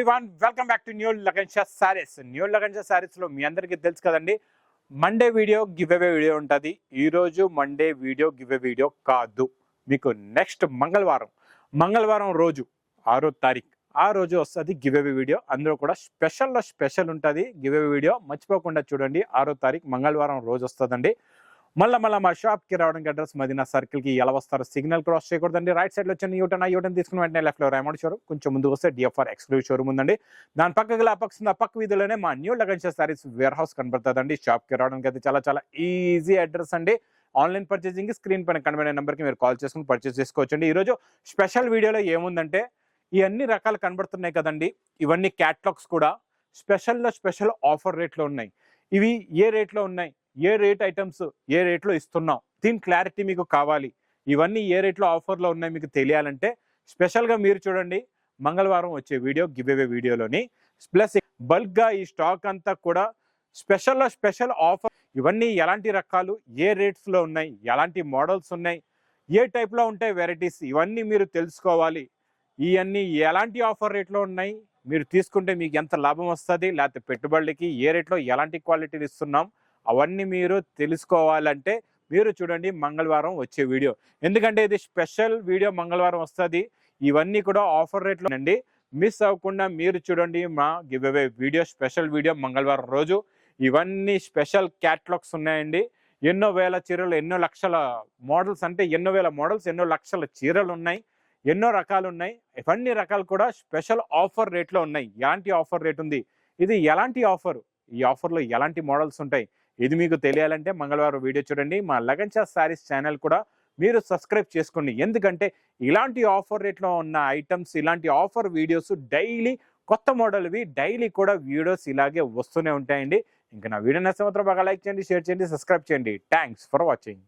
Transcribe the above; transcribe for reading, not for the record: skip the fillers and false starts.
Everyone welcome back to new లగన్షా saris. New లగన్షా సారీస్ లో మీ అందరికీ తెలుసు కదండి, Monday video give away video ఉంటుంది. ఈరోజు Monday video give away video కాదు, మీకు నెక్స్ట్ మంగళవారం రోజు 6వ తారీఖు ఆ రోజు వస్తుంది గివ్ అవే వీడియో. అందులో కూడా స్పెషల్ ఉంటుంది గివ్ అవే వీడియో. మర్చిపోకుండా చూడండి, 6వ తారీఖు మంగళవారం రోజు వస్తుందండి. మళ్ళీ మా షాప్కి రావడానికి అడ్రస్ మదీనా సర్కిల్కి ఎలా వస్తారో సిగ్నల్ క్రాస్ చేయకూడదండి. రైట్ సైడ్లో వచ్చి యూటర్న్ తీసుకుని వెంటనే లెఫ్ట్లో రైమండ్ షోరూమ్, కొంచెం ముందుకు వస్తే డిఎఫ్ఆర్ ఎక్స్క్లూజివ్ షోరూమ్ ఉందండి. దాని పక్కకి పక్క వీధిలోనే మా న్యూ లగన్షా సారీస్ వేర్ హౌస్ కనబడుతుందండి. షాప్కి రావడానికి అయితే చాలా ఈజీ అడ్రస్ అండి. ఆన్లైన్ పర్చేసింగ్ స్క్రీన్ పైన కనబడే నెంబర్కి మీరు కాల్ చేసుకుని పర్చేస్ చేసుకోవచ్చండి. ఈరోజు స్పెషల్ వీడియోలో ఏముందంటే, ఈ అన్ని రకాలు కనబడుతున్నాయి కదండి, ఇవన్నీ క్యాటలాగ్స్ కూడా స్పెషల్ ఆఫర్ రేట్లో ఉన్నాయి. ఇవి ఏ రేట్లో ఉన్నాయి, ఏ రేట్ ఐటమ్స్ ఏ రేట్లో ఇస్తున్నాం, దీని క్లారిటీ మీకు కావాలి. ఇవన్నీ ఏ రేట్లో ఆఫర్లో ఉన్నాయి మీకు తెలియాలంటే స్పెషల్గా మీరు చూడండి మంగళవారం వచ్చే వీడియో గివ్ అవే వీడియోలోని. ప్లస్ బల్క్గా ఈ స్టాక్ అంతా కూడా స్పెషల్ ఆఫర్. ఇవన్నీ ఎలాంటి రకాలు, ఏ రేట్స్లో ఉన్నాయి, ఎలాంటి మోడల్స్ ఉన్నాయి, ఏ టైప్లో ఉంటాయి వెరైటీస్, ఇవన్నీ మీరు తెలుసుకోవాలి. ఇవన్నీ ఎలాంటి ఆఫర్ రేట్లో ఉన్నాయి, మీరు తీసుకుంటే మీకు ఎంత లాభం వస్తుంది, లేకపోతే పెట్టుబడులకి ఏ రేట్లో ఎలాంటి క్వాలిటీలు ఇస్తున్నాం, అవన్నీ మీరు తెలుసుకోవాలంటే మీరు చూడండి మంగళవారం వచ్చే వీడియో. ఎందుకంటే ఇది స్పెషల్ వీడియో, మంగళవారం వస్తుంది. ఇవన్నీ కూడా ఆఫర్ రేట్లో అండి. మిస్ అవ్వకుండా మీరు చూడండి మా give away video, special video మంగళవారం రోజు. ఇవన్నీ స్పెషల్ క్యాటలాగ్స్ ఉన్నాయండి. ఎన్నో వేల చీరలు, ఎన్నో లక్షల మోడల్స్, అంటే ఎన్నో వేల మోడల్స్, ఎన్నో లక్షల చీరలు ఉన్నాయి, ఎన్నో రకాలు ఉన్నాయి. ఇవన్నీ రకాలు కూడా స్పెషల్ ఆఫర్ రేట్లో ఉన్నాయి. ఎలాంటి ఆఫర్ రేట్ ఉంది, ఇది ఎలాంటి ఆఫర్, ఈ ఆఫర్లో ఎలాంటి మోడల్స్ ఉంటాయి, ఇది మీకు తెలియాలంటే మంగళవారం వీడియో చూడండి. మా లగన్షా సారీస్ ఛానల్ కూడా మీరు సబ్స్క్రైబ్ చేసుకోండి. ఎందుకంటే ఇలాంటి ఆఫర్ రేట్లో ఉన్న ఐటమ్స్, ఇలాంటి ఆఫర్ వీడియోస్ డైలీ కొత్త మోడల్వి డైలీ కూడా వీడియోస్ ఇలాగే వస్తూనే ఉంటాయండి. ఇంకా నా వీడియో నచ్చితే మాత్రం బాగా లైక్ చేయండి, షేర్ చేయండి, సబ్స్క్రైబ్ చేయండి. Thanks for watching.